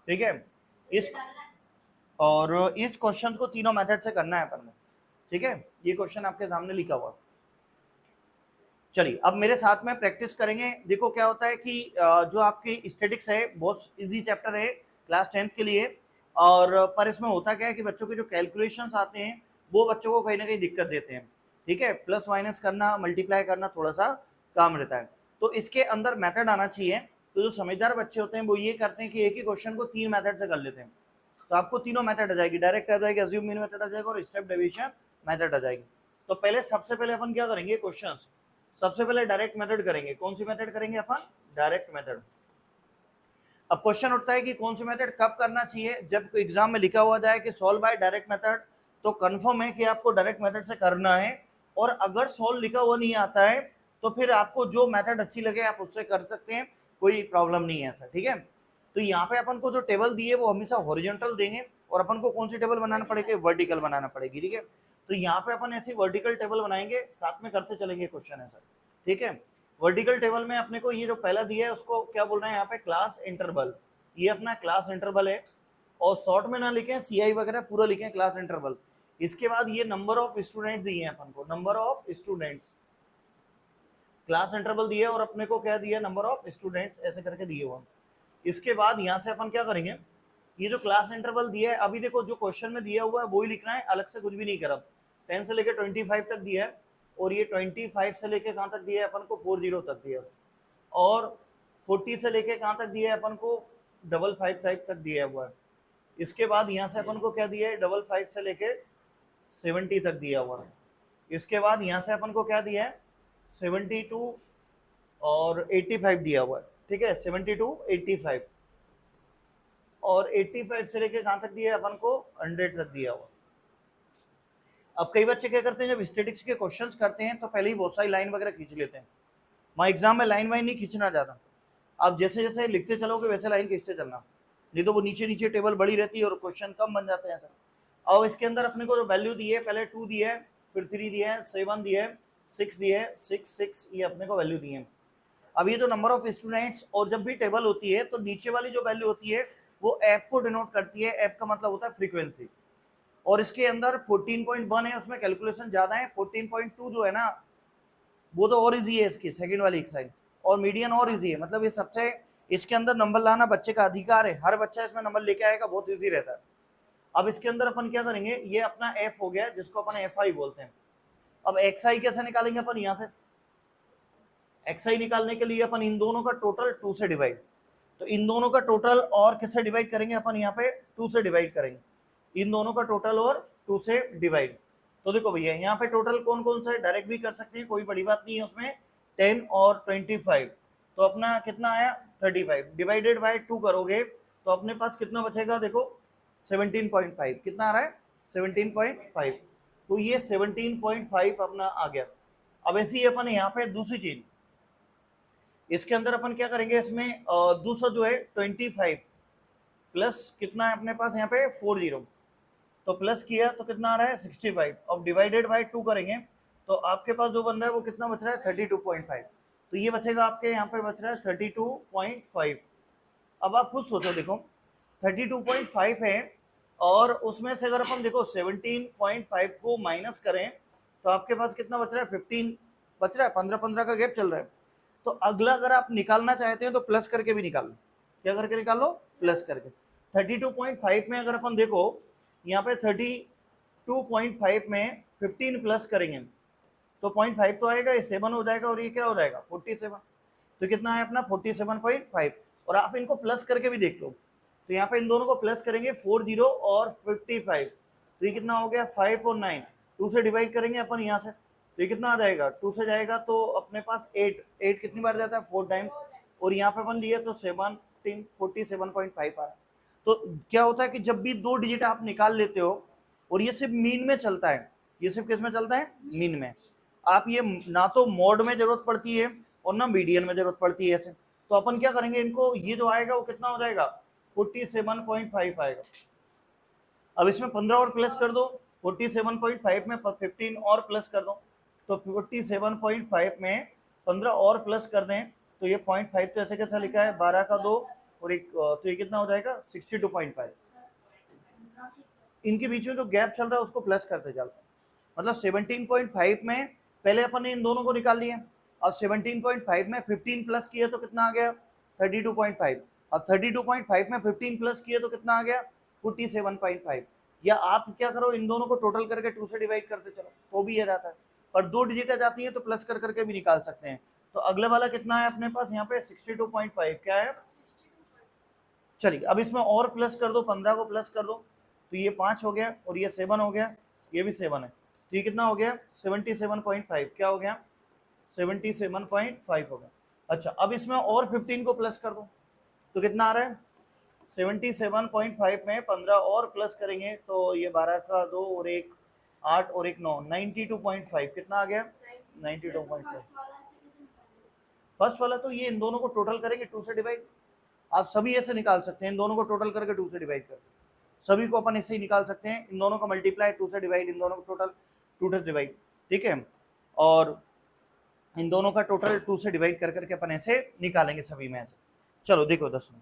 ठीक है। इस और इस क्वेश्चन को तीनों मेथड से करना है अपन को, ठीक है। ये क्वेश्चन आपके सामने लिखा हुआ। चलिए अब मेरे साथ में प्रैक्टिस करेंगे। देखो क्या होता है कि जो आपकी स्टैटिक्स है बहुत इजी चैप्टर है क्लास 10th के लिए, और पर इसमें होता क्या है कि बच्चों के जो कैलकुलेशंस आते हैं वो बच्चों को कहीं ना कहीं दिक्कत देते हैं, ठीक है। प्लस माइनस करना, मल्टीप्लाई करना थोड़ा सा काम रहता है, तो इसके अंदर मेथड आना चाहिए। तो जो समझदार बच्चे होते हैं वो ये करते हैं कि एक ही क्वेश्चन को 3 मेथड से कर लेते हैं। तो आपको तीनों मेथड आ जाएगी, डायरेक्ट आ जाएगी, अज्यूम मीन मेथड आ जाएगा और स्टेप डेविएशन मेथड आ जाएगी। तो पहले सबसे पहले अपन क्या करेंगे, क्वेश्चंस सबसे पहले डायरेक्ट मेथड करेंगे। कौन सी मेथड करेंगे अपन, डायरेक्ट मेथड। अब क्वेश्चन उठता है कि कौन सी मेथड कब करना चाहिए, जब एग्जाम में लिखा हुआ जाए कि सॉल्व बाय डायरेक्ट मेथड, तो कंफर्म है कि आपको डायरेक्ट मेथड से करना है। और अगर सॉल्व लिखा हुआ नहीं आता है तो फिर आपको जो मेथड अच्छी लगे आप उससे कर सकते हैं, कोई प्रॉब्लम नहीं है ऐसा, ठीक है। तो यहाँ पे अपन को जो टेबल दी है वो हमेशा हॉरिजॉन्टल देंगे, और अपन को कौन सी टेबल बनाना पड़ेगी, वर्टिकल बनाना पड़ेगी, ठीक है। तो यहाँ पे अपन ऐसी वर्टिकल टेबल बनाएंगे, साथ में करते चलेंगे क्वेश्चन आंसर, ठीक है। वर्टिकल टेबल में अपने को ये जो पहला दिया है उसको क्या बोल रहे हैं यहाँ पे, क्लास इंटरवल। ये अपना क्लास इंटरवल है, और शॉर्ट में ना लिखें सीआई वगैरह, पूरा लिखें क्लास इंटरवल। इसके बाद ये नंबर ऑफ स्टूडेंट्स दिए हैं अपन को, number of students, class interval दिए और अपने को क्या दिया, नंबर ऑफ स्टूडेंट्स ऐसे करके दिए हुआ। इसके बाद यहाँ से अपन क्या करेंगे, ये जो क्लास इंटरवल दिया है, अभी देखो जो क्वेश्चन में दिया हुआ है वो ही लिखना है, अलग से कुछ भी नहीं करा। 10 से लेकर 25 तक दिया है, और ये 25 से लेकर कहाँ तक दिया है अपन को, 40 तक दिया है, और 40 से लेके कहाँ तक दिया है अपन को, 55 तक दिया हुआ है। इसके बाद यहाँ से अपन को क्या दिया है, 55 से लेके 70 तक दिया हुआ है। इसके बाद यहाँ से अपन को क्या दिया है, 72 और 85 दिया हुआ है, ठीक है। 72 85, और 85 से लेके कहाँ तक दिया है अपन को, 100 तक दिया हुआ। अब कई बच्चे क्या करते हैं, जब स्टैटिक्स के क्वेश्चंस करते हैं तो पहले ही बहुत सारी लाइन वगैरह खींच लेते हैं। मैं एग्जाम में लाइन वाइन नहीं खींचना चाहता, आप जैसे जैसे लिखते चलोगे वैसे लाइन खींचते चलना, नहीं तो वो नीचे नीचे टेबल बड़ी रहती है और क्वेश्चन कम बन जाते हैं सर। अब इसके अंदर अपने को जो वैल्यू दी है, पहले 2 दिया है, फिर 3 दिया है, 7 दिया है, 6 दिया है, 6 ये अपने को वैल्यू दी है। अब ये तो नंबर ऑफ स्टूडेंट्स, और जब भी टेबल होती है तो नीचे वाली जो वैल्यू होती है वो ऐप को डिनोट करती है, ऐप का मतलब होता है फ्रीक्वेंसी। और इसके अंदर 14.1 है, उसमें कैलकुलेशन ज्यादा है। 14.2 जो है ना वो तो और इजी है, इसकी सेकंड वाली एक्सरसाइज, और मीडियन और इजी है। मतलब ये सबसे, इसके अंदर नंबर लाना बच्चे का अधिकार है, हर बच्चा इसमें नंबर लेके आएगा, बहुत इजी रहता है। अब इसके अंदर अपन क्या करेंगे, ये अपना एफ हो गया जिसको अपन एफ आई बोलते हैं। अब एक्स आई कैसे निकालेंगे अपन, यहाँ से एक्स आई निकालने के लिए अपन इन दोनों का टोटल 2 से डिवाइड, तो इन दोनों का टोटल और किससे डिवाइड करेंगे अपन, यहाँ पे 2 से डिवाइड करेंगे, इन दोनों का टोटल और 2 से डिवाइड। तो देखो भैया यहाँ पे टोटल कौन कौन सा है, डायरेक्ट भी कर सकते हैं, कोई बड़ी बात नहीं है उसमें, 10 और 25, तो अपना कितना आया 35, डिवाइडेड बाय 2 करोगे तो अपने पास कितना बचेगा, देखो 17.5, कितना आ रहा है 17.5, तो ये 17.5 अपना आ गया। अब ऐसे ही अपन यहाँ पे दूसरी चीज, इसके अंदर अपन क्या करेंगे, इसमें दूसरा जो है 25 प्लस कितना है अपने पास यहाँ पे 40, तो प्लस किया तो कितना आ रहा है 65। अब डिवाइडेड बाय 2 करेंगे तो आपके पास जो बन रहा है वो कितना बच रहा है 32.5, तो ये बचेगा आपके यहाँ पे बच रहा है 32.5। अब आप खुद सोचो, देखो 32.5 है, और उसमें से अगर अपन देखो 17.5 को माइनस करें तो आपके पास कितना बच रहा है 15 बच रहा है, 15 का गैप चल रहा है। तो अगला अगर आप निकालना चाहते हैं तो प्लस करके भी निकाल लो, क्या करके निकाल लो, प्लस करके। 32.5 में अगर अपन देखो यहाँ पे 32.5 में 15 प्लस करेंगे तो 0.5 तो आएगा, ये 7 हो जाएगा, और ये क्या हो जाएगा 47, तो कितना है अपना 47.5। और आप इनको प्लस करके भी देख लो, तो यहाँ पे इन दोनों को प्लस करेंगे 40 और 55, तो ये कितना हो गया 5 और 9, 2 से डिवाइड करेंगे अपन यहाँ से, तो ये कितना आ जाएगा 2 से जाएगा तो अपने पास 8 कितनी बार जाता है 4 टाइम्स, और यहाँ पे अपन लिए तो 47.5 आ रहा है। तो क्या होता है कि जब भी 2 डिजिट आप निकाल लेते हो, और ये सिर्फ मीन में चलता है, ये सिर्फ किस में चलता है, मीन में। आप ये ना तो मोड में जरूरत पड़ती है और ना मीडियन में जरूरत पड़ती है ऐसे, तो अपन क्या करेंगे, इनको ये जो आएगा वो कितना हो जाएगा 47.5 आएगा। अब इसमें 15 और प्लस कर दो, 47.5 में 15 और प्लस कर दो, तो 47.5 में 15 और प्लस कर दें तो ये 0.5 तो ऐसे कैसा लिखा है 12 का 2 और एक तो ये कितना हो जाएगा 62.5। इनके बीच में जो गैप चल रहा है उसको प्लस करते चलते हैं, मतलब 17.5 में पहले अपन ने इन दोनों को निकाल लिया, अब 17.5 में 15 प्लस किया तो कितना आ गया 32.5, अब 32.5 में 15 प्लस किया तो कितना आ गया 47.5। या आप क्या करो इन दोनों को टोटल करके 2 से डिवाइड करते चलो तो भी ये रहता है, पर 2 डिजिट आ जाती है तो प्लस कर करके भी निकाल सकते हैं। तो अगले वाला कितना है अपने पास यहाँ पे 62.5 क्या है। चलिए अब इसमें और प्लस कर दो, 15 को प्लस कर दो तो ये 5 हो गया और ये 7 हो गया, ये भी 7 है, तो ये कितना हो गया 77.5, क्या हो गया 77.5 हो गया। अच्छा अब इसमें और 15 को प्लस कर दो तो कितना आ रहा है 77.5 में 15 और प्लस करेंगे तो ये 12 का 2 और 1 8 और 1 9 92.5 कितना आ गया 92.5। फर्स्ट वाला तो ये इन दोनों को टोटल करेंगे 2 से डिवाइड, आप सभी ऐसे निकाल सकते हैं, इन दोनों को टोटल करके 2 से डिवाइड करके सभी को अपन ऐसे ही निकाल सकते हैं, इन दोनों का मल्टीप्लाई 2 से डिवाइड, इन दोनों को टोटल 2 से डिवाइड, ठीक है, और इन दोनों का टोटल 2 से डिवाइड कर करके अपन ऐसे निकालेंगे सभी में ऐसे। चलो देखो दोस्तों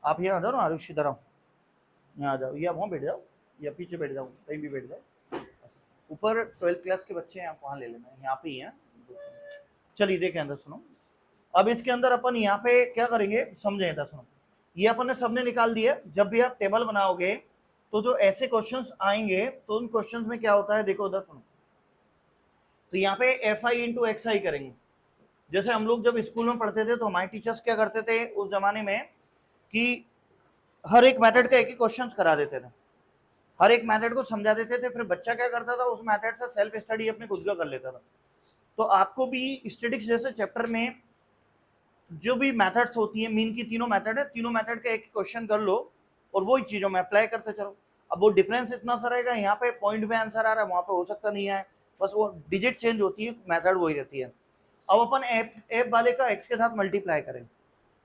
आप यहाँ आ जाओ ना, आरुष इधर आओ, यहाँ आ जाओ, या वहाँ बैठ जाओ या पीछे बैठ जाओ, कहीं भी बैठ जाओ, ऊपर 12th क्लास के बच्चे हैं आप वहाँ ले लेना, यहाँ पे ही हैं। चलिए देखें अंदर सुनो, अब इसके अंदर अपन यहाँ पे क्या करेंगे समझे इधर सुनो, ये अपन ने सबने निकाल दिया। जब भी आप टेबल बनाओगे तो जो ऐसे क्वेश्चंस आएंगे तो उन क्वेश्चंस में क्या होता है देखो उधर सुनो, तो यहाँ पे एफ आई इंटू एक्स आई करेंगे। जैसे हम लोग जब स्कूल में पढ़ते थे तो हमारे टीचर्स क्या करते थे उस जमाने में कि हर एक मेथड का एक ही क्वेश्चन करा देते थे, हर एक मेथड को समझा देते थे, फिर बच्चा क्या करता था उस मेथड से सेल्फ स्टडी अपने खुद का कर लेता था। तो आपको भी स्टैटिस्टिक्स जैसे चैप्टर में जो भी मेथड्स होती है, मीन की तीनों मेथड है, तीनों मेथड का एक क्वेश्चन कर लो और वही चीजों में अप्लाई करते चलो। अब वो डिफरेंस इतना सा रहेगा, यहाँ पे पॉइंट में आंसर आ रहा है वहां पे हो सकता नहीं है, बस वो डिजिट चेंज होती है, मेथड वही रहती है। अब अपन एफ वाले का एक्स के साथ मल्टीप्लाई करें,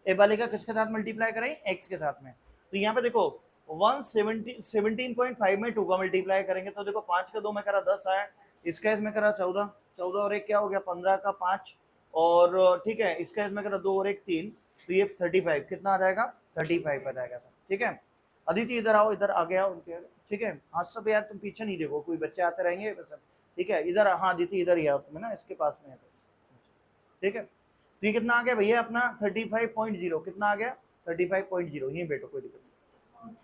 एफ वाले का किसके साथ मल्टीप्लाई करें एक्स के साथ में, तो यहाँ पे देखो 17.5 में 2 का मल्टीप्लाई करेंगे तो देखो 5 का 2 में करा 10 आया, इसका इसमें करा 14, 14 और 1 क्या हो गया 15 का 5 और ठीक है, इसका इसमें करा 2 और 1 3, तो ये 35 कितना आ जाएगा 35 आ जाएगा, ठीक है। अदिति इधर आओ, इधर आगे आओ उनके, ठीक है, हाँ सब यार तुम पीछे नहीं देखो, कोई बच्चे आते रहेंगे सब, ठीक है, इधर हाँ अदिति इधर ही आओ तुम्हें ना इसके पास में, ठीक है। तो ये कितना आ गया भैया अपना 35.0, कितना आ गया 35.0, यहीं बैठो कोई दिक्कत नहीं।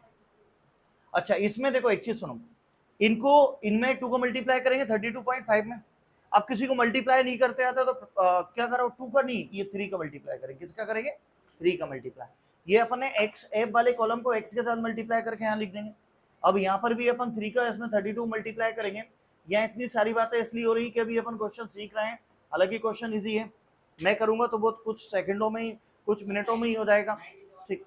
अच्छा इसमें देखो एक चीज सुनो, इनको इनमें 2 को मल्टीप्लाई करेंगे 32.5 में, अब किसी को मल्टीप्लाई नहीं करते आता तो क्या करो 2 का नहीं, ये 3 का मल्टीप्लाई करेंगे, किसका करेंगे 3 का मल्टीप्लाई। ये अपन ने एक्स एफ वाले कॉलम को एक्स के साथ मल्टीप्लाई करके यहाँ लिख देंगे। अब यहाँ पर भी अपन 3 का इसमें 32 मल्टीप्लाई करेंगे। यहाँ इतनी सारी बातें इसलिए हो रही कि अभी अपन क्वेश्चन सीख रहे हैं, हालांकि क्वेश्चन इजी है, मैं करूंगा तो बहुत कुछ सेकंडों में ही कुछ मिनटों में ही हो जाएगा, ठीक।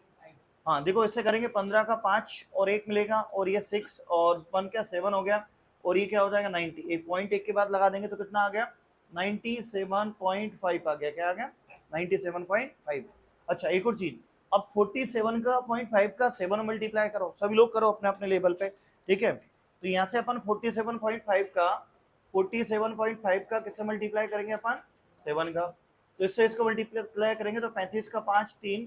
हाँ देखो इससे करेंगे 15 का 5 और 1 मिलेगा और ये 6 और 1 क्या 7 हो गया और ये क्या हो जाएगा 90, एक पॉइंट एक के बाद लगा देंगे तो कितना आ गया 97.5 आ गया, क्या आ गया 97.5। अच्छा एक और चीज, अब 47 का 0.5 का 7 मल्टीप्लाई करो, सभी लोग करो अपने अपने लेवल पे, ठीक है। तो यहाँ से अपन 47.5 का किससे मल्टीप्लाई करेंगे अपन 7 का, तो इससे इसको मल्टीप्लाई करेंगे तो 35 का 5 3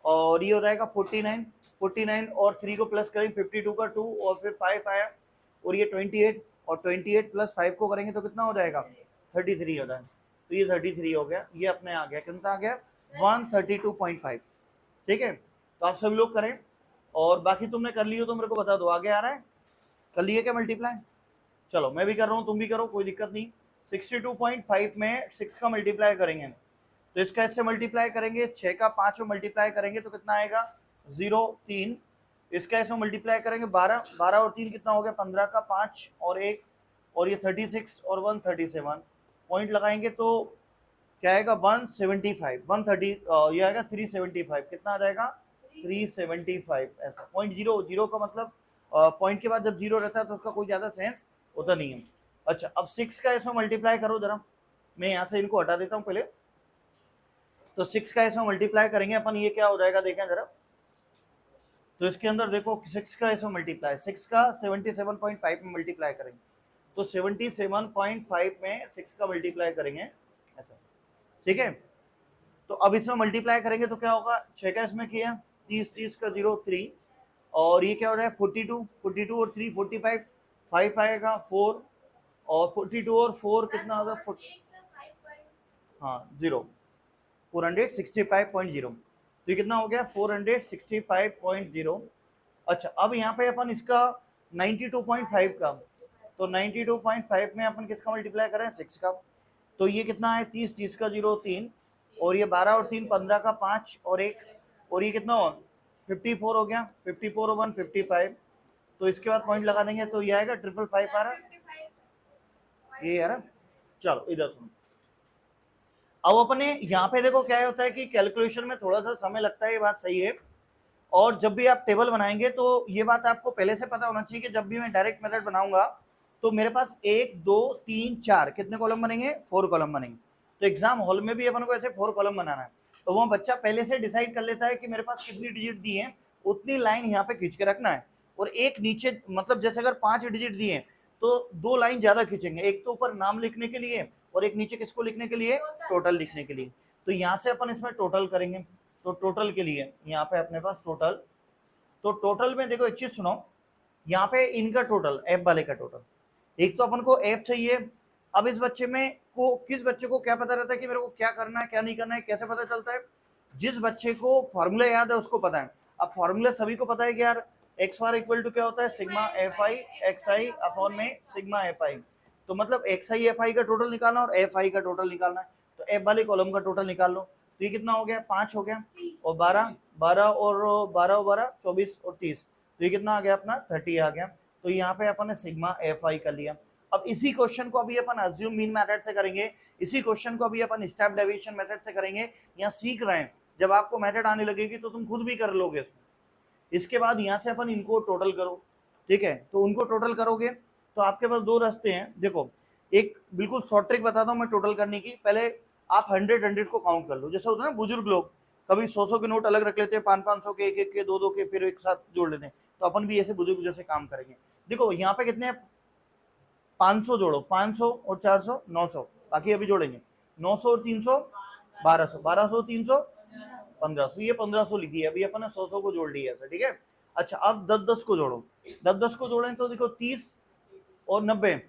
और ये हो जाएगा 49 और 3 को प्लस करेंगे 52 का 2 और फिर 5 आया और ये 28 और 28 प्लस 5 को करेंगे तो कितना हो जाएगा 33 हो जाएगा, तो ये 33 हो गया, ये अपने आ गया कितना आ गया 132.5, ठीक है। तो आप सभी लोग करें और बाकी तुमने कर लियो तो मेरे को बता दो, आगे आ रहा है कर लिए क्या मल्टीप्लाई, चलो मैं भी कर रहा हूँ तुम भी करो कोई दिक्कत नहीं। 62.5 में 6 का मल्टीप्लाई करेंगे तो इसका इससे मल्टीप्लाई करेंगे, 6 का 5 में मल्टीप्लाई करेंगे तो कितना आएगा 0 3, इसका इसमें मल्टीप्लाई करेंगे 12 12 और 3 कितना हो गया 15 का 5 और 1 और ये 36 और 137 पॉइंट लगाएंगे तो क्या आएगा 175 130 ये आएगा 375, कितना आ जाएगा 375 ऐसा। पॉइंट जीरो का मतलब पॉइंट के बाद जब जीरो रहता है तो उसका कोई ज्यादा सेंस होता नहीं है। अच्छा अब 6 का इसमें मल्टीप्लाई करो जरा, मैं यहाँ से इनको हटा देता हूँ पहले, तो 6 का इसमें मल्टीप्लाई करेंगे अपन, ये क्या हो जाएगा देखें जरा, तो इसके अंदर देखो 6 का इसमें मल्टीप्लाई, 6 का 77.5 में मल्टीप्लाई करेंगे तो 77.5 में 6 का मल्टीप्लाई करेंगे ऐसा, ठीक है। तो अब इसमें मल्टीप्लाई करेंगे तो क्या होगा 6 का इसमें किया 30 का 0 3, और ये क्या हो जाएगा 42 और 3 45, 5 आएगा 4, और 42 और 4 कितना होगा, हाँ 0, 465.0। तो ये कितना हो गया 465.0। अच्छा अब यहाँ पे अपन इसका 92.5 का, तो 92.5 में अपन किसका मल्टीप्लाई करें 6 का, तो ये कितना है 30 का 0 3, और ये 12 और 3 15 का 5 और 1, और ये कितना हो 54 हो गया, 54 और 1 55। तो इसके बाद पॉइंट लगा देंगे तो ये आएगा 555 आ रहा है ये यार। चलो इधर सुनो, अब अपने यहाँ पे देखो क्या होता है कि कैलकुलेशन में थोड़ा सा समय लगता है, ये बात सही है। और जब भी आप टेबल बनाएंगे तो ये बात आपको पहले से पता होना चाहिए कि जब भी मैं डायरेक्ट मेथड बनाऊंगा तो मेरे पास 1 2 3 4 कितने कॉलम बनेंगे, 4 कॉलम बनेंगे। तो एग्जाम हॉल में भी अपन को ऐसे 4 कॉलम बनाना है, तो वो बच्चा पहले से डिसाइड कर लेता है कि मेरे पास कितनी डिजिट दी है, उतनी लाइन यहाँ पे खींच के रखना है। और एक नीचे, मतलब जैसे अगर 5 डिजिट दिए तो 2 लाइन ज्यादा खींचेंगे, एक तो ऊपर नाम लिखने के लिए और एक नीचे किसको लिखने के लिए, टोटल लिखने के लिए। तो यहाँ से अपन इसमें टोटल करेंगे, तो टोटल के लिए यहाँ पे अपने पास टोटल, तो टोटल में देखो एक चीज सुनो, यहाँ पे इनका टोटल एफ वाले का टोटल, एक तो अपन को एफ चाहिए। अब इस बच्चे में को, किस बच्चे को क्या पता रहता है कि मेरे को क्या करना है क्या नहीं करना है, कैसे पता चलता है, जिस बच्चे को फॉर्मूला याद है उसको पता है। अब फॉर्मूला सभी को पता है कि यार एक्स बार इक्वल टू क्या होता है, sigma F I X I upon में सिग्मा एफ आई। तो मतलब एक्स आई एफ आई का टोटल निकालना और एफ आई का टोटल निकालना है, तो एफ वाले कॉलम का टोटल निकाल लो। तो ये कितना हो गया 5 हो गया, और 12 12 और 12 24 और 30, तो ये कितना आ गया अपना 30 आ गया। तो यहाँ पे अपन ने सिग्मा एफ आई कर लिया। अब इसी क्वेश्चन को अभी अपन अज्यूम मीन मेथड से करेंगे, इसी क्वेश्चन को अभी अपन स्टेप डेविएशन मेथड से करेंगे। यहाँ सीख रहे हैं, जब आपको मेथड आने लगेगी तो तुम खुद भी कर लोगे इसको। इसके बाद यहाँ से अपन इनको टोटल करो, ठीक है, तो उनको टोटल करोगे तो आपके पास 2 रास्ते हैं। देखो एक बिल्कुल शॉर्ट ट्रिक बताता हूँ मैं टोटल करने की। पहले आप 100 को काउंट कर लो, जैसे होता है ना बुजुर्ग लोग कभी 100 के नोट अलग रख लेते हैं, 500 के, 1 के, 2 के, फिर एक साथ जोड़ लेते हैं। तो अपन भी ऐसे बुजुर्ग जैसे काम करेंगे। देखो यहाँ पे कितने 500 जोड़ो, 500 और 400 900, बाकी अभी जोड़ेंगे 900 और 300 1200, 1200 300 1500, ये 1500 लिखी है अभी अपन ने 100 को जोड़ लिया, ठीक है। अच्छा अब 10 को जोड़ो, 10 को जोड़ें तो देखो 30 और 90,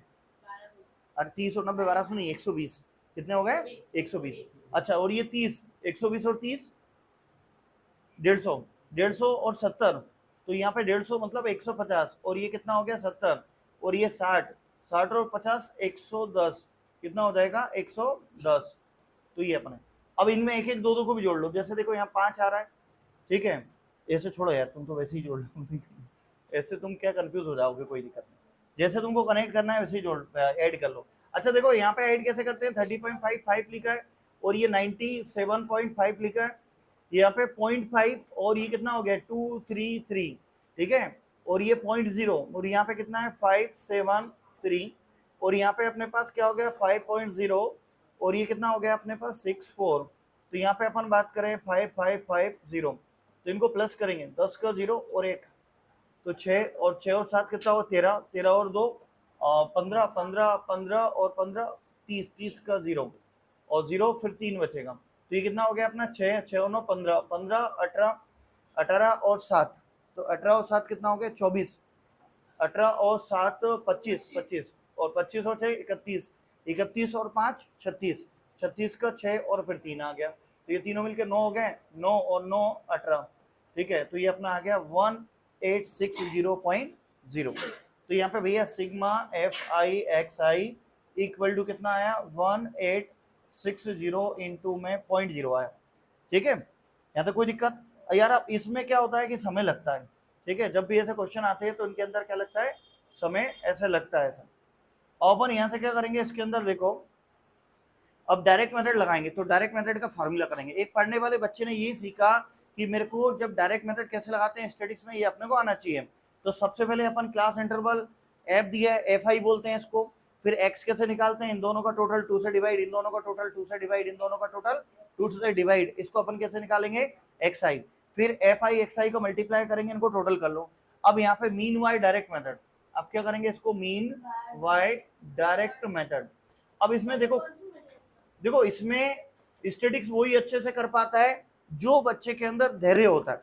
अरे 30 और 90 1200 नहीं 120, कितने हो गए 120। अच्छा और ये 30 120 और 30 150, 150 और 70, तो यहाँ पे 150 मतलब 150, और ये कितना हो गया 70, और ये 60 60 और 50 110, कितना हो जाएगा 110। तो ये अपने, अब इनमें एक एक 2 को भी जोड़ लो। जैसे देखो यहाँ 5 आ रहा है, ठीक है, ऐसे छोड़ो यार, तुम तो वैसे ही जोड़ लो ऐसे तुम क्या कंफ्यूज हो जाओगे, कोई दिक्कत नहीं, जैसे तुमको कनेक्ट करना है वैसे ही जोड़ ऐड कर लो। अच्छा देखो यहाँ पे ऐड कैसे करते हैं, 30.55 लिखा है और ये 97.5 लिखा है, यहाँ पे 0.5 और ये कितना हो गया 233, ठीक है, और ये 0.0 और यहाँ पे कितना है 573, और यहाँ पे अपने पास क्या हो गया 5.0 और ये कितना हो गया अपने पास 64। तो यहाँ पे अपन बात करें 5550, तो इनको प्लस करेंगे 10 का 0 और 1, तो 6 और 6 और 7 कितना हो 13, 13 और 2 15, 15 15 और 15 30, 30 का 0 और 0 फिर 3 बचेगा। तो ये कितना हो गया अपना 6 6 और 9 15, 15 18 18 और 7, तो 18 और 7 कितना हो गया 24, 18 और 7 25 25 और 25 और 6 31, 31 और 5 36, 36 का 6 और फिर 3 आ गया, तो ये तीनों मिलकर 9 हो गए, 9 और 9 18, ठीक है। तो ये अपना आ गया 1860.0। तो यहाँ पे भैया sigma F I X I equal to कितना आया 1860 इंटू में 0.0 आया, ठीक है। यहाँ तक कोई दिक्कत यार। अब इसमें क्या होता है कि समय लगता है, ठीक है, जब भी ऐसे क्वेश्चन आते हैं तो इनके अंदर क्या लगता है, समय ऐसा लगता है ऐसा। और अपन यहाँ से क्या करेंगे, इसके अंदर देखो अब डायरेक्ट मेथड लगाएंगे, तो डायरेक्ट मेथड का फॉर्मूला करेंगे। एक पढ़ने वाले बच्चे ने यही सीखा कि मेरे को जब डायरेक्ट मेथड कैसे लगाते हैं स्टैटिक्स में, ये अपने को आना चाहिए। तो सबसे पहले अपन क्लास इंटरवल एफ दिया है, एफ आई बोलते हैं इसको, फिर एक्स कैसे निकालते हैं, इन दोनों का टोटल 2 से डिवाइड, इन दोनों का टोटल 2 से डिवाइड, इन दोनों का टोटल 2 से डिवाइड, इसको अपन कैसे निकालेंगे एक्स आई, फिर एफ आई एक्स आई को मल्टीप्लाई करेंगे, इनको टोटल कर लो। अब यहाँ पे मीन वाई डायरेक्ट मेथड, अब क्या करेंगे इसको मीन वाई डायरेक्ट मेथड। अब इसमें देखो देखो इसमें स्टैटिक्स वही अच्छे से कर पाता है जो बच्चे के अंदर धैर्य होता है,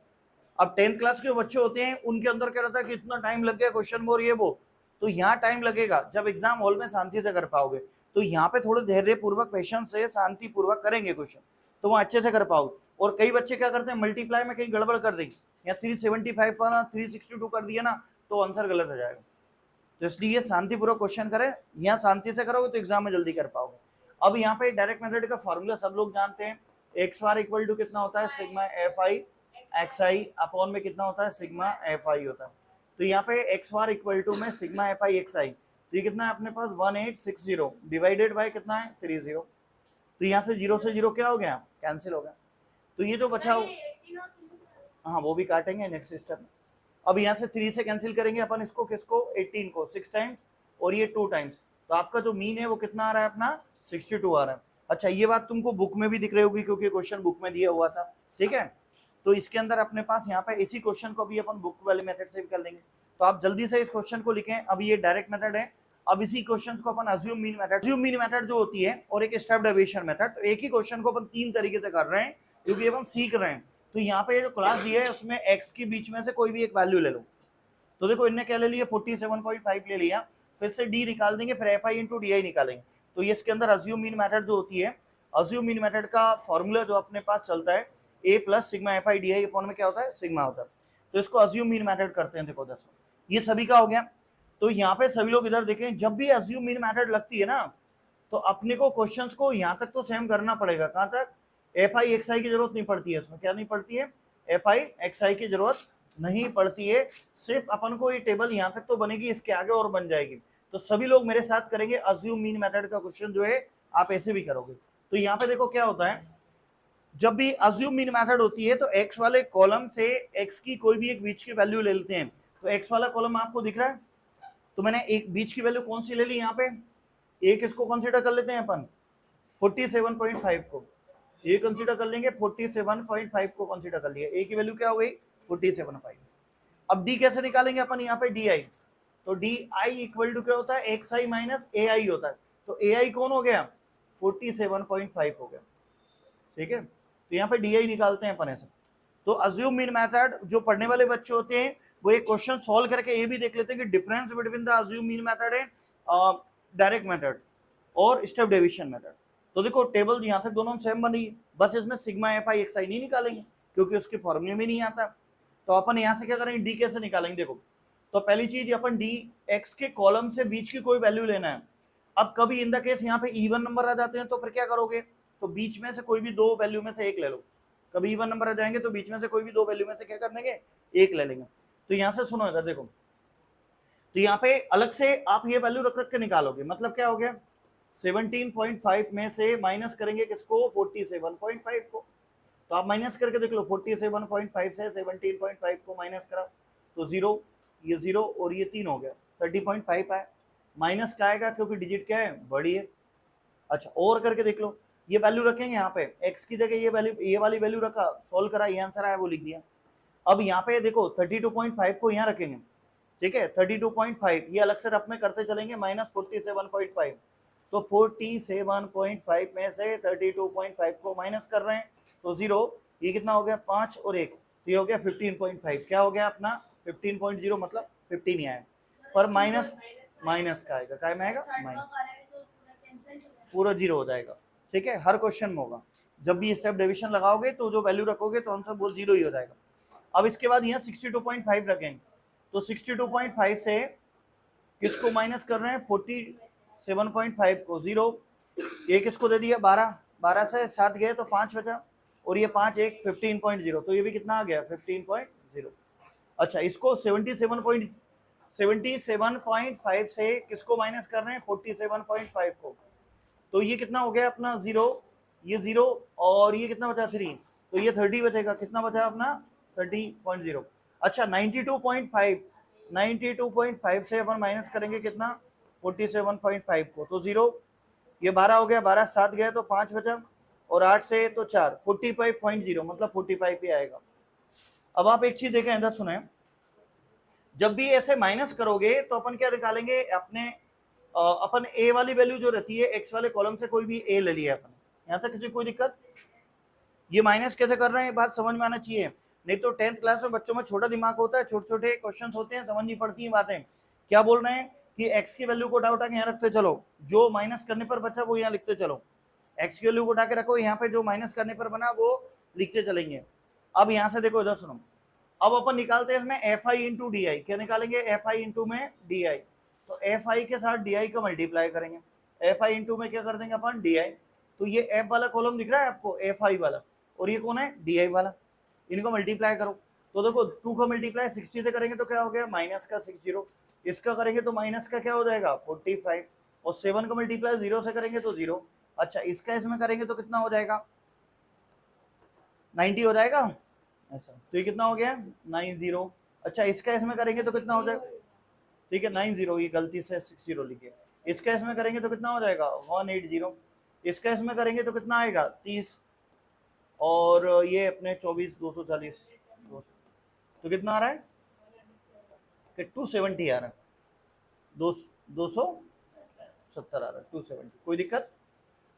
अब 10th क्लास के बच्चे होते हैं, उनके अंदर क्या रहता है कि इतना टाइम लग गया क्वेश्चन में और ये वो, तो यहाँ टाइम लगेगा। जब एग्जाम हॉल में शांति से कर पाओगे, तो यहाँ पे थोड़े धैर्य पूर्वक पेशेंस से शांति पूर्वक करेंगे क्वेश्चन, तो वहाँ अच्छे से कर पाओगे। और कई बच्चे क्या करते हैं, मल्टीप्लाई में कहीं गड़बड़ कर देंगे, या 375 पर 362 कर दिया ना, तो आंसर गलत हो जाएगा। तो इसलिए शांतिपूर्वक क्वेश्चन करें, यहाँ शांति से करोगे तो एग्जाम में जल्दी कर पाओगे। अब यहाँ पे डायरेक्ट मेथड का फॉर्मूला सब लोग जानते हैं, एक्स बार इक्वल टू कितना होता है, sigma F I X I upon में कितना होता है, सिग्मा एफ आई होता है। तो यहाँ पे एक्स बार इक्वल टू में सिग्मा एफ आई एक्स आई, तो ये कितना है अपने पास 1860 डिवाइडेड बाय कितना है 30। तो यहाँ से 0 से 0 क्या हो गया, कैंसिल हो गया। तो ये जो बचा, हाँ वो भी काटेंगे नेक्स्ट स्टेप में। अब यहाँ से 3 से कैंसिल करेंगे अपन इसको, किसको, 18 को 6 टाइम्स, और ये 2 टाइम्स, तो आपका जो मीन है वो कितना आ रहा है अपना 62 आ रहा है। अच्छा ये बात तुमको बुक में भी दिख रही होगी, क्योंकि क्वेश्चन बुक में दिया हुआ था, ठीक है। तो इसके अंदर अपने पास यहाँ पे इसी क्वेश्चन को भी अपन बुक वाले मेथड से भी कर लेंगे। तो आप जल्दी से इस क्वेश्चन को लिखें। अब ये डायरेक्ट मेथड है, अब इसी क्वेश्चन को अपन अज्यूम मीन मेथड जो होती है, और एक स्टेप डेविएशन मेथड, तो एक ही क्वेश्चन को अपन 3 तरीके से कर रहे हैं, क्योंकि अपन सीख रहे हैं। तो यहाँ पे जो क्लास दिया है उसमें x के बीच में से कोई भी एक वैल्यू ले लो। तो देखो इनने क्या ले लिया, 47.5 ले लिया, फिर से d निकाल देंगे, फिर F I into D I निकालेंगे। तो ये इसके अंदर अज्यूम मीन मेथड जो होती है, अज्यूम मीन मेथड का फॉर्मूला जो अपने पास चलता है, a plus sigma F I D I upon में क्या होता है, सिग्मा होता है। तो इसको अज्यूम मीन मेथड करते हैं। देखो दोस्तों ये सभी का हो गया। तो यहाँ पे सभी लोग इधर देखें, जब भी अज्यूम मीन मेथड लगती है ना, तो अपने को क्वेश्चंस को यहाँ तक तो सेम करना पड़ेगा। कहाँ तक, एफ आई एक्स आई की जरूरत नहीं पड़ती है इसमें। क्या नहीं पड़ती है, एफ आई एक्स आई की जरूरत नहीं पड़ती है, सिर्फ अपन को ये टेबल यहाँ तक तो बनेगी, इसके आगे और बन जाएगी। तो सभी लोग मेरे साथ करेंगे अज्यूम मीन मेथड का क्वेश्चन जो है आप ऐसे भी करोगे। तो यहाँ पे देखो क्या होता है, जब भी अज्यूम मीन मेथड होती है, तो एक्स वाले कॉलम से एक्स की कोई भी एक बीच की वैल्यू ले लेते हैं। तो एक्स वाला कॉलम आपको दिख रहा है, तो मैंने एक बीच की वैल्यू कौन सी ले ली, यहाँ पे एक इसको कंसीडर कर लेते हैं अपन 47.5 को, ये कंसीडर कर लेंगे, 47.5 को कंसीडर कर लिया, ए की वैल्यू क्या हो गई 47.5। अब डी कैसे निकालेंगे अपन, यहाँ पे डी आई, तो डी आई इक्वल टू क्या होता है, एक्स आई माइनस ए आई होता है। तो ए आई कौन हो गया, 47.5 हो गया, ठीक है। तो यहाँ पे डी आई निकालते हैं अपन ऐसे। तो अज्यूम मीन मेथड जो पढ़ने वाले बच्चे होते हैं, वो एक क्वेश्चन सॉल्व करके ये भी देख लेते हैं कि difference between the assume mean method and direct method और स्टेप डेविएशन मेथड। तो देखो टेबल यहाँ तक दोनों सेम बनी है, बस इसमें सिग्मा एफ आई एक्स आई नहीं निकालेंगे, क्योंकि उसके फॉर्मूले में नहीं आता। तो अपन यहाँ से क्या करेंगे, डी कैसे निकालेंगे, देखो। तो पहली चीज अपन डी एक्स के कॉलम से बीच की कोई वैल्यू लेना है। अब कभी इन द केस यहाँ पे इवन नंबर आ जाते हैं, तो फिर क्या करोगे, तो बीच में से कोई भी 2 वैल्यू में से एक ले लो। कभी इवन नंबर आ जाएंगे तो बीच में से कोई भी 2 वैल्यू में से क्या कर देंगे, एक ले लेंगे। तो यहाँ से सुनो इधर देखो, तो यहाँ पे अलग से आप ये वैल्यू रख रख के निकालोगे, मतलब क्या हो गया, 17.5 में से माइनस करेंगे किसको, 47.5 को। तो आप माइनस करके देख लो, 47.5 से 17.5 को माइनस करा तो 0, ये 0 और ये 3 हो गया, 30.5 आया। माइनस का आएगा क्योंकि डिजिट क्या है, बड़ी है। अच्छा और करके देख लो, ये वैल्यू रखेंगे यहाँ पे, x की जगह ये वैल्यू, ये वाली वैल्यू रखा, सोल्व करा, ये आंसर आया, वो लिख दिया। अब यहाँ पे देखो 32.5 को यहाँ रखेंगे, ठीक है, 32.5 ये अलग से रफ में करते चलेंगे, माइनस 47.5। तो 47.5 में से 32.5 को माइनस कर रहे हैं, तो 0, ये कितना हो गया 5 और 1, तो ये हो गया 15.5। क्या हो गया अपना 15.0, मतलब 15 ही आया, पर माइनस का आएगा, क्या में आएगा माइनस, पूरा 0 हो जाएगा, ठीक है। हर क्वेश्चन में होगा, जब भी स्टेप डिवीजन लगाओगे तो जो वैल्यू रखोगे तो आंसर वो 0 ही हो जाएगा। अब इसके बाद यहाँ 62.5 रखेंगे, तो 62.5 से किसको माइनस कर रहे हैं, 47.5 को, 0, ये किसको दे दिया 12, 12 से 7 गए तो 5 बचा, और ये 5 1 15.0, तो ये भी कितना आ गया 15.0। अच्छा इसको 77.5 से किसको माइनस कर रहे हैं, 47.5 को, तो ये कितना हो गया अपना 0, ये 0 और ये कितना बचा 3, तो ये 30 बचेगा, कितना बचा अपना 30.0। अच्छा 92.5 से अपन माइनस करेंगे कितना 47.5 को, तो 0, ये 12 हो गया, 12 7 गया तो 5 बचा, और 8 से तो 4, 45.0, मतलब 45 ही आएगा। अब आप एक चीज देखें, इधर सुने, जब भी ऐसे माइनस करोगे तो अपन क्या निकालेंगे, अपन ए वाली वैल्यू जो रहती है, एक्स वाले कॉलम से कोई भी ए ले लिया अपन, यहाँ तक किसी कोई दिक्कत, ये माइनस कैसे कर रहे हैं बात समझ में आना चाहिए, नहीं तो 10th क्लास में बच्चों में छोटा दिमाग होता है, छोटे छोटे क्वेश्चंस होते हैं, समझ नहीं पड़ती है बातें। क्या बोल रहे हैं कि x की वैल्यू को उठा के यहाँ रखते चलो, जो माइनस करने पर बचा वो यहाँ लिखते चलो, x की वैल्यू को उठा के रखो, यहाँ पे जो माइनस करने पर बना वो लिखते चलेंगे। अब यहाँ से देखो, इधर सुनो, अब अपन निकालते हैं इसमें F I into D I. क्या निकालेंगे? एफ आई इंटू में डी आई। तो एफ आई के साथ डी आई का मल्टीप्लाई करेंगे, एफ आई इंटू में क्या कर देंगे अपन? D I. तो ये एफ वाला कॉलम दिख रहा है आपको, एफ आई वाला, और ये कौन है? डी आई वाला। इनको मल्टीप्लाई करो, तो देखो 2 का मल्टीप्लाई 60 से करेंगे तो क्या हो गया? माइनस का 60। इसका करेंगे तो माइनस का क्या हो जाएगा? 45। और 7 का मल्टीप्लाई 0 से करेंगे तो 0। अच्छा, इसका इसमें करेंगे तो कितना हो जाएगा? 90 हो जाएगा ऐसा। तो ये कितना हो गया? 90। अच्छा, इसका इसमें करेंगे तो कितना हो जाएगा? ठीक है, 90, ये गलती से 60 लिखे। इसका इसमें करेंगे तो कितना हो जाएगा? 180। इसका इसमें करेंगे तो कितना आएगा? 30। और ये अपने 24, 240, 200, तो कितना आ रहा है? 270 आ रहा है, 270 आ रहा है, 270। कोई दिक्कत?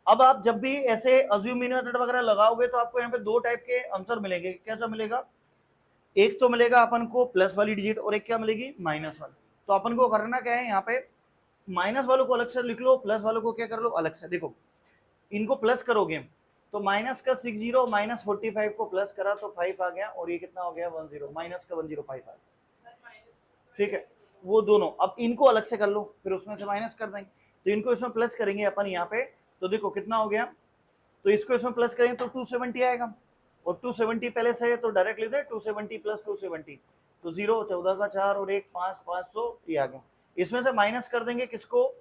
अब आप जब भी ऐसे अज्यूम मीन मेथड वगैरह लगाओगे तो आपको यहाँ पे 2 टाइप के आंसर मिलेंगे। कैसा मिलेगा? एक तो मिलेगा अपन को प्लस वाली डिजिट, और एक क्या मिलेगी? माइनस वाली। तो अपन को करना क्या है, यहाँ पे माइनस वालों को अलग से लिख लो, प्लस वालों को क्या कर लो? अलग से। देखो, इनको प्लस करोगे तो माइनस का 60 माइनस 45 को प्लस करा तो 5 आ गया, और ये कितना हो गया? 10, माइनस का 105 आ गया। ठीक है, वो दोनों। अब इनको अलग से कर लो, फिर उसमें से माइनस कर देंगे। तो इनको इसमें प्लस करेंगे अपन यहाँ पे, तो देखो कितना हो गया? तो इसको इसमें प्लस करेंगे तो 270 आएगा, और 270 पहले से है तो डायरेक्ट लिख दे 270 प्लस 270। तो 0, 14 का 4 और 1 5, 500 ये आ गया। इसमें से माइनस कर देंगे किसको?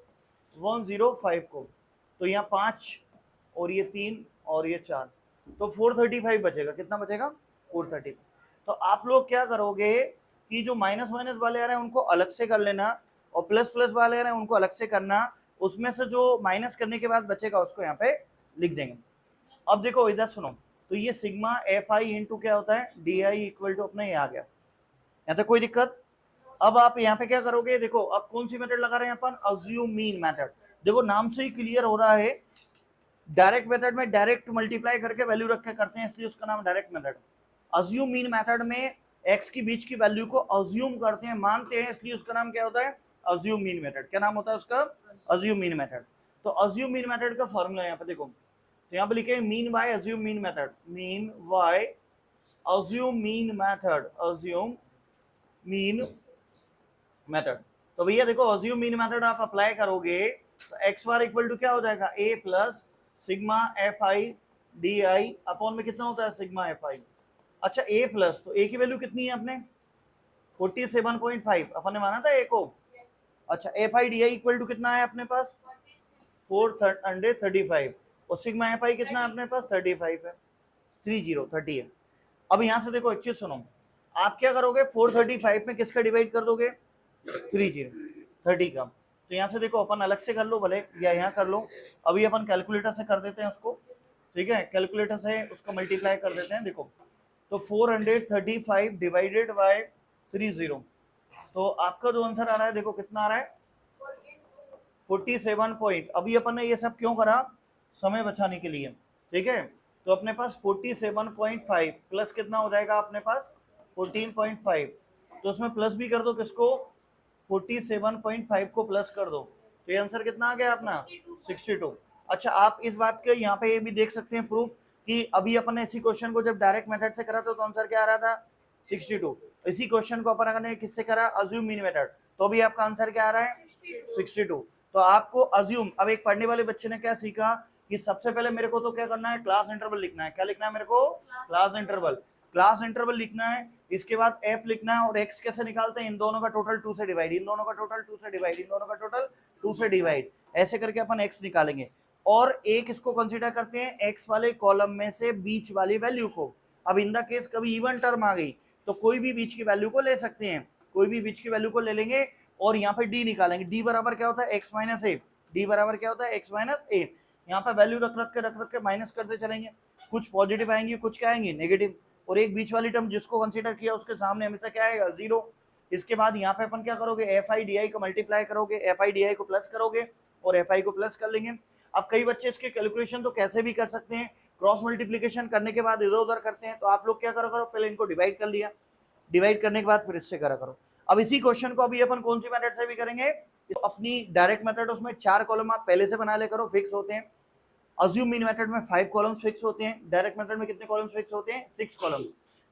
105 को। तो यहाँ 5 और ये 3 और ये 4, तो 435 बचेगा। कितना बचेगा? 435। तो आप लोग क्या करोगे कि जो माइनस माइनस वाले आ रहे हैं उनको अलग से कर लेना, और प्लस प्लस वाले आ रहे हैं उनको अलग से करना। उसमें से जो माइनस करने के बाद बचेगा उसको यहाँ पे लिख देंगे। अब देखो इधर सुनो, तो ये सिग्मा एफ आई इंटू क्या होता है? डी आई इक्वल टू अपने ये आ गया। यहाँ तक कोई दिक्कत? अब आप यहाँ पे क्या करोगे? देखो, अब कौन सी मेथड लगा रहे हैं अपन? Assume mean method. देखो नाम से ही क्लियर हो रहा है, डायरेक्ट मेथड में डायरेक्ट मल्टीप्लाई करके वैल्यू रख के करते हैं, इसलिए उसका नाम direct method. Assume mean method में एक्स की बीच की वैल्यू को अज्यूम करते हैं, मानते हैं, इसलिए उसका नाम क्या होता है? Assume mean method. क्या नाम होता है उसका? Assume mean method. तो अज्यूम मीन मेथड का फॉर्मूला यहाँ पे देखो, तो यहाँ पे लिखे हैं mean by assume mean method, mean by assume mean method, assume mean method. तो भैया देखो, अज्यूम मीन मेथड आप अप्लाई करोगे तो एक्स बार इक्वल टू क्या हो जाएगा? A plus sigma F I D I upon में कितना होता है? सिग्मा एफ आई। अच्छा, ए प्लस, तो ए की वैल्यू कितनी है अपने? 47.5 अपन ने माना था ए को। अच्छा, F I D I equal to कितना है अपने पास? 435, और सिग्मा एफ आई कितना है अपने पास? 35 है, 30 है। अब यहाँ से देखो एक चीज सुनो, आप क्या करोगे? 435 में किसका डिवाइड कर दोगे? 30 का। तो यहाँ से देखो अपन अलग से कर लो भले, या यहाँ कर लो। अभी अपन कैलकुलेटर से कर देते हैं उसको, ठीक है, कैलकुलेटर से उसको मल्टीप्लाई कर देते हैं। देखो, तो 435 डिवाइडेड बाय 30, तो आपका जो आंसर आ रहा है देखो कितना आ रहा है? 47 पॉइंट। अभी अपन ने ये सब क्यों करा? समय बचाने के लिए, ठीक है। तो अपने पास 47.5 प्लस कितना हो जाएगा अपने पास? 14.5। तो उसमें प्लस भी कर दो, किसको? 47.5 को प्लस कर दो, तो ये आंसर कितना आ गया अपना? 62। अच्छा, आप इस बात के यहाँ पे ये भी देख सकते हैं प्रूफ कि अभी अपन ने इसी क्वेश्चन को जब डायरेक्ट मेथड से करा था तो आंसर क्या आ रहा था? 62। इसी क्वेश्चन को अपन ने किससे करा? अज्यूम मीन मेथड, तो भी आपका आंसर क्या आ रहा है? 62। तो आपको अज्यूम, अब एक पढ़ने वाले बच्चे ने क्या सीखा कि सबसे पहले मेरे को तो क्या करना है? क्लास इंटरवल लिखना है। क्या लिखना है मेरे को? Class interval. क्लास इंटरवल लिखना है, इसके बाद एफ लिखना है, और एक्स कैसे निकालते हैं? इन दोनों का टोटल 2 से डिवाइड, इन दोनों का टोटल 2 से डिवाइड, इन दोनों का टोटल 2 से डिवाइड, ऐसे करके अपन एक्स निकालेंगे। और एक इसको कंसीडर करते हैं एक्स वाले कॉलम में से बीच वाली वैल्यू को। अब इन द केस कभी इवन टर्म आ गई तो कोई भी बीच की वैल्यू को ले सकते हैं, कोई भी बीच की वैल्यू को ले लेंगे, और यहाँ पे डी निकालेंगे। डी बराबर क्या होता है? एक्स माइनस ए। डी बराबर क्या होता है? एक्स माइनस ए। यहाँ पे वैल्यू रख रख के माइनस करते चलेंगे, कुछ पॉजिटिव आएंगे, कुछ क्या आएंगे? नेगेटिव। और एक बीच वाली टर्म जिसको कंसीडर किया उसके सामने हमेशा क्या आएगा? 0। इसके बाद यहाँ पे अपन क्या करोगे? एफ आई डी आई को मल्टीप्लाई करोगे, एफ आई डी आई को प्लस करोगे, और एफ आई को प्लस कर लेंगे। अब कई बच्चे इसके कैलकुलेशन तो कैसे भी कर सकते हैं, क्रॉस मल्टीप्लीकेशन करने के बाद इधर उधर करते हैं, तो आप लोग क्या करो, पहले इनको डिवाइड कर लिया, डिवाइड करने के बाद फिर इससे करा करो। अब इसी क्वेश्चन को अभी अपन कौन सी मेथड से भी करेंगे, तो अपनी डायरेक्ट मेथड, उसमें 4 कॉलम आप पहले से बना ले करो, फिक्स होते हैं। अज्यूम मीन मेथड में 5 कॉलम्स फिक्स होते हैं, डायरेक्ट मेथड में कितने कॉलम्स फिक्स होते हैं, 6 कॉलम।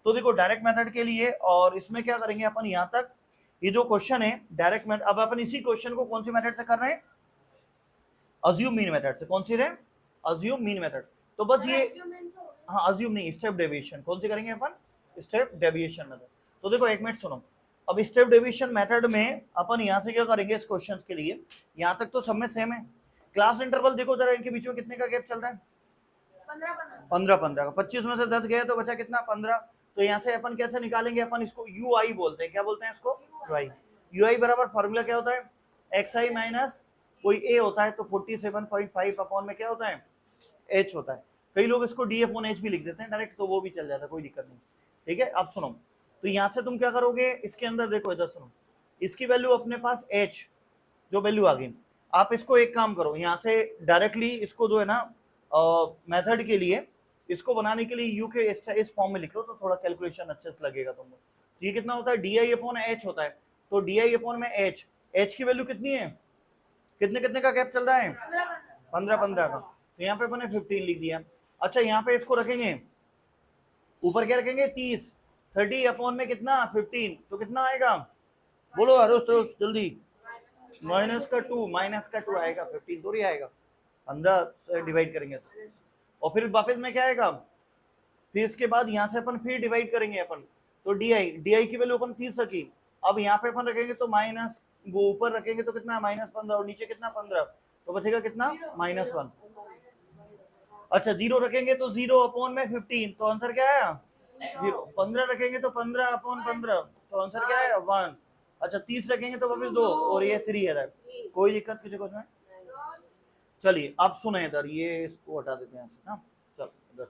तो देखो डायरेक्ट मेथड के लिए, और इसमें क्या करेंगे अपन, यहाँ तक ये जो क्वेश्चन है डायरेक्ट मेथड, अब अपन इसी क्वेश्चन को कौन सी मेथड से कर रहे हैं, अज्यूम मीन मेथड से। कौन सी रहे, अज्यूम मीन मेथड। तो बस ये, हाँ अज्यूम नहीं, स्टेप डेविएशन। कौन सी करेंगे अपन, स्टेप डेविएशन मेथड। तो देखो एक मिनट सुनो, अब स्टेप डेविएशन मेथड में अपन यहाँ से क्या करेंगे इस क्वेश्चन के लिए, यहाँ तक तो सब में सेम है। क्लास इंटरवल देखो जरा, इनके बीच में कितने का गैप चल रहा है, 15 का। 25 में से 10 गए तो बचा कितना, 15। तो यहाँ से अपन कैसे निकालेंगे, अपन इसको यू आई बोलते हैं, क्या बोलते हैं इसको, यू आई बराबर फॉर्मूला क्या होता है, एक्स आई माइनस कोई ए होता है, तो 47.5 अपॉन में क्या होता है, एच होता है। कई लोग इसको डी अपॉन एच भी लिख देते हैं डायरेक्ट, तो वो भी चल जाता है, कोई दिक्कत नहीं। ठीक है, अब सुनो, तो यहाँ से तुम क्या करोगे, इसके अंदर देखो इधर सुनो, इसकी वैल्यू अपने पास एच जो वैल्यू आ गई, आप इसको एक काम करो, यहाँ से डायरेक्टली इसको जो है ना मेथड के लिए, इसको बनाने के लिए यू के इस फॉर्म में लिख लो, तो थोड़ा कैलकुलेशन अच्छे से लगेगा तुमको। तो ये कितना होता है, डी आई अपॉन एच होता है, तो डी आई अपॉन में एच, एच की वैल्यू कितनी है, कितने कितने का गैप चल रहा है, 15 का। तो यहाँ पे अपने 15 लिख दिया। अच्छा यहाँ पे इसको रखेंगे, ऊपर क्या रखेंगे, 30 अपॉन में कितना, 15, तो कितना आएगा, बोलो अरुष जल्दी, माइनस का 2 आएगा, 15 थोड़ी आएगा, 15 से डिवाइड करेंगे, और फिर वापस में क्या आएगा, फिर इसके बाद यहाँ से अपन फिर डिवाइड करेंगे अपन, तो डी आई की वैल्यू अपन 30 रखी, अब यहाँ पे अपन रखेंगे तो माइनस, वो ऊपर रखेंगे तो कितना, -15, और नीचे कितना, 15, तो बचेगा कितना, -1। अच्छा 0 रखेंगे तो 0 अपॉन में 15, तो आंसर क्या आया, 0। 15 रखेंगे तो 15 अपॉन 15, तो आंसर क्या आया, 1। अच्छा 30 रखेंगे तो वापस 2, और ये 3 है। कोई दिक्कत किसी को इसमें, चलिए अब सुने इधर, ये इसको हटा देते हैं ना, चलो इधर।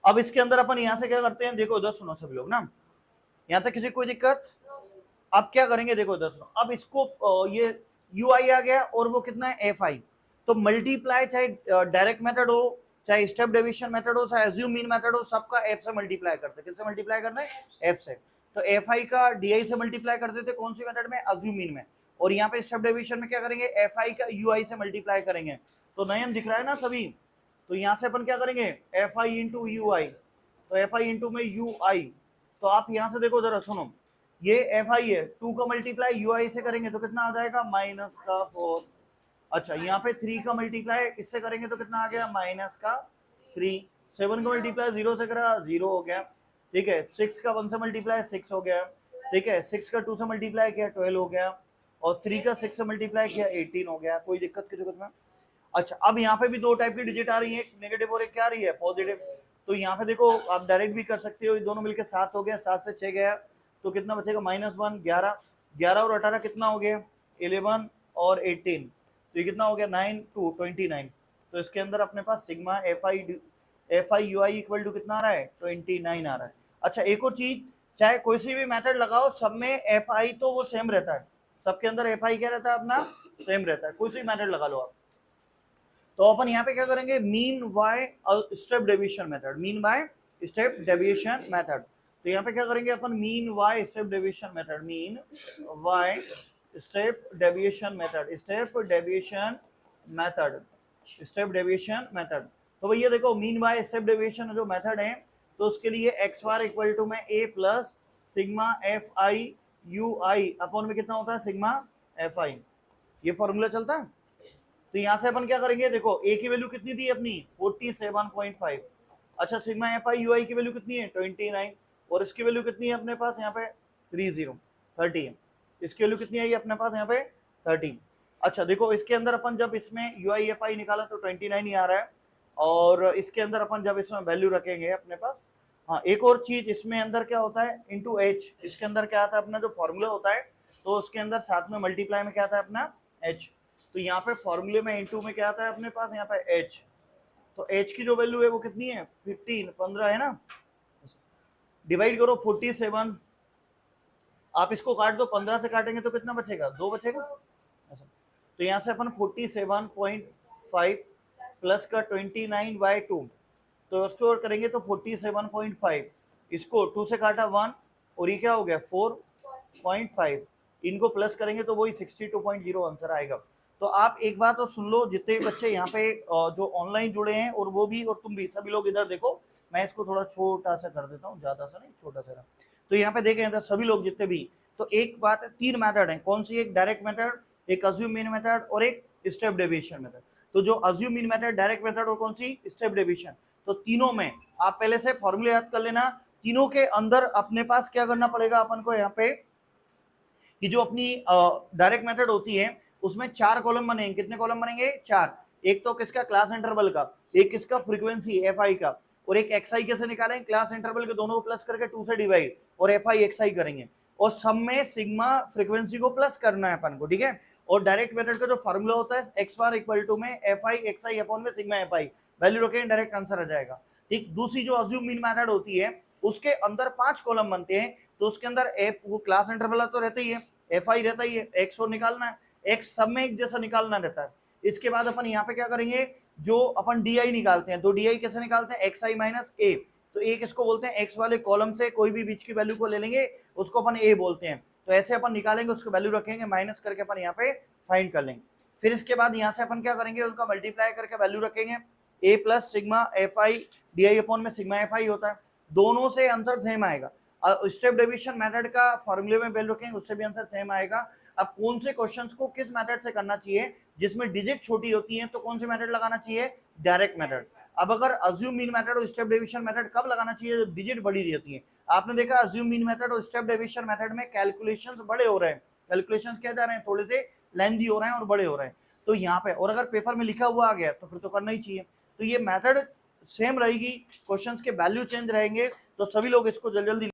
अब इसके अंदर अपन यहाँ से क्या करते हैं, देखो इधर सुनो सभी लोग ना, यहाँ तक किसी कोई दिक्कत। अब क्या करेंगे, देखो इधर सुनो, अब इसको ये यू आई आ गया, और वो कितना है, एफ आई। तो मल्टीप्लाई, चाहे डायरेक्ट मेथड हो, चाहे स्टेप डेविएशन मेथड हो, चाहे अज्यूम मीन मेथड हो, सबका एफ से मल्टीप्लाई करते हैं। किससे मल्टीप्लाई करते हैं, एफ से। तो एफ आई का डी आई से मल्टीप्लाई करते थे, कौन सी मेथड में, अज्यूम मीन में। और यहाँ पे स्टेप डेविएशन में क्या करेंगे, एफ आई का यू आई से मल्टीप्लाई करेंगे। तो नयन दिख रहा है ना सभी, तो यहाँ से अपन क्या करेंगे, एफ आई इंटू यू आई, तो एफ आई इंटू में यू आई। तो आप यहाँ से देखो जरा सुनो, ये एफ आई है, 2 का मल्टीप्लाई यू आई से करेंगे तो कितना आ जाएगा, -4। अच्छा यहाँ पे 3 का मल्टीप्लाई इससे करेंगे तो कितना आ गया, -3। 7 का मल्टीप्लाई 0 से करा, 0 हो गया। ठीक है, 6 का 1 से मल्टीप्लाई 6 हो गया। ठीक है, 6 का 2 से मल्टीप्लाई किया 12 हो गया, और 3 का 6 से मल्टीप्लाई किया 18 हो गया। कोई दिक्कत किसी को इसमें। अच्छा अब यहाँ पे भी 2 टाइप की डिजिट आ रही है, एक नेगेटिव और एक क्या आ रही है, पॉजिटिव। तो यहाँ पे देखो आप डायरेक्ट भी कर सकते हो, ये दोनों मिलकर 7 हो गया, 7 से 6 गया तो कितना बचेगा, -1, 11, 11 और 18 कितना हो गया, 11 और 18, तो ये कितना हो गया, 9 to 29। तो इसके अंदर अपने पास sigma F I U I equal to कितना आ रहा है, 29 आ रहा है। अच्छा एक और चीज, चाहे कोई सी भी मेथड लगाओ, सब में एफ आई तो वो सेम रहता है, सबके अंदर एफ आई क्या रहता है अपना, सेम रहता है, कोई सी मेथड लगा लो आप। तो अपन यहाँ पे क्या करेंगे, mean by step deviation method, mean by step deviation method. तो यहाँ पे क्या करेंगे अपन, mean by step deviation method, mean by step deviation method, step deviation method, step deviation method. तो भैया देखो मीन बाय स्टेप डेविएशन जो मेथड है, तो उसके लिए एक्स बार इक्वल टू में A plus sigma F I U I upon में कितना होता है, सिग्मा एफ आई, ये फॉर्मूला चलता है। तो यहाँ से अपन क्या करेंगे, देखो ए की वैल्यू कितनी थी अपनी, 47.5। अच्छा सिग्मा एफ आई यू आई की वैल्यू कितनी है, 29, और इसकी वैल्यू कितनी है अपने पास यहाँ पे 30 है। इसकी वैल्यू कितनी आई अपने पास यहाँ पे 30। अच्छा देखो इसके अंदर अपन जब इसमें यू आई एफ आई निकाला तो 29 ही आ रहा है, और इसके अंदर अपन जब इसमें वैल्यू रखेंगे अपने पास, हाँ एक और चीज इसमें अंदर क्या होता है, इंटू एच, इसके अंदर क्या आता है अपना जो फॉर्मूला होता है, तो उसके अंदर साथ में मल्टीप्लाई में क्या आता है अपना एच। तो यहाँ पे फॉर्मूले में इंटू में क्या आता है अपने पास यहाँ पे एच, तो एच की जो वैल्यू है वो कितनी है, 15 है ना, डिवाइड करो 47, आप इसको काट दो, 15 से काटेंगे तो कितना बचेगा, 2 बचेगा। तो यहाँ से अपन 47.5 प्लस का 29/2, तो इसको और करेंगे तो 47.5, इसको 2 से काटा 1 और ये क्या हो गया 4.5, इनको प्लस करेंगे तो वही 62.0 आंसर आएगा। तो आप एक बात तो सुन लो, जितने भी बच्चे यहाँ पे जो ऑनलाइन जुड़े हैं और वो भी और तुम भी, सभी लोग इधर देखो, मैं इसको थोड़ा छोटा सा कर देता हूँ, ज्यादा सा नहीं, छोटा सा। तो यहाँ पे देखें इधर सभी लोग जितने भी, तो एक बात है, 3 मेथड है, कौन सी? एक डायरेक्ट मेथड, एक अज्यूम मीन मेथड और एक स्टेप डेविएशन मेथड। तो जो assume mean method, direct method और कौन सी? Step deviation. तो तीनों में आप पहले से फॉर्मूले याद कर लेना। तीनों के अंदर अपने पास क्या करना पड़ेगा अपन को यहाँ पे, कि जो अपनी डायरेक्ट मेथड होती है उसमें 4 कॉलम बनेंगे। कितने कॉलम बनेंगे? 4। एक तो किसका? क्लास इंटरवल का, एक किसका? फ्रीक्वेंसी एफआई का, और एक एक्सआई कैसे निकालेंगे? क्लास इंटरवल के दोनों को प्लस करके 2 से डिवाइड और एफआई एक्सआई करेंगे, और सब में सिग्मा फ्रीक्वेंसी को प्लस करना है अपन को, ठीक है। और डायरेक्ट मेथड का जो फॉर्मूला होता है एक्स बार इक्वल टू में एफआई एक्सआई अपॉन में सिग्मा एफआई, वैल्यू रखेंगे डायरेक्ट आंसर आ जाएगा, ठीक। दूसरी जो अज्यूम मीन मेथड होती है उसके अंदर 5 कॉलम बनते हैं, तो उसके अंदर एफ वो क्लास इंटरवल तो रहता ही है, एफआई रहता ही है, एक्स और निकालना है, एक्स सब में एक जैसा निकालना रहता है। इसके बाद अपन यहाँ पे क्या करेंगे, जो अपन डी आई निकालते हैं, तो डी आई कैसे निकालते हैं? एक्स आई माइनस ए, तो एक इसको बोलते हैं एक्स वाले कॉलम से कोई भी बीच की वैल्यू को ले लेंगे, उसको अपन ए बोलते हैं। तो ऐसे अपन निकालेंगे, उसको वैल्यू रखेंगे, माइनस करके अपन यहाँ पे फाइंड कर लेंगे। फिर इसके बाद यहाँ से अपन क्या करेंगे, उनका मल्टीप्लाई करके वैल्यू रखेंगे, A plus sigma F I D I upon में सिग्मा एफ आई होता है, दोनों से आंसर सेम आएगा। स्टेप डेविएशन मेथड का फॉर्मूले में वैल्यू रखेंगे, उससे भी आंसर सेम आएगा। अब कौन से क्वेश्चंस को किस मेथड से करना चाहिए, जिसमें डिजिट छोटी होती है तो कौन से मेथड लगाना चाहिए? Direct method. अब अगर अज्यूम मीन मेथड और स्टेप डेविएशन मेथड कब लगाना चाहिए? जब डिजिट बड़ी रहती है। आपने देखा अज्यूम मीन मेथड और स्टेप डेविएशन मेथड में कैलकुलेशंस बड़े हो रहे हैं, कैलकुलेशंस क्या जा रहे हैं, थोड़े से लेंथी हो रहे हैं और बड़े हो रहे हैं, तो यहाँ पे, और अगर पेपर में लिखा हुआ आ गया तो फिर तो करना ही चाहिए। तो ये मेथड सेम रहेगी, क्वेश्चंस के वैल्यू चेंज रहेंगे, तो सभी लोग इसको जल्दी जल्दी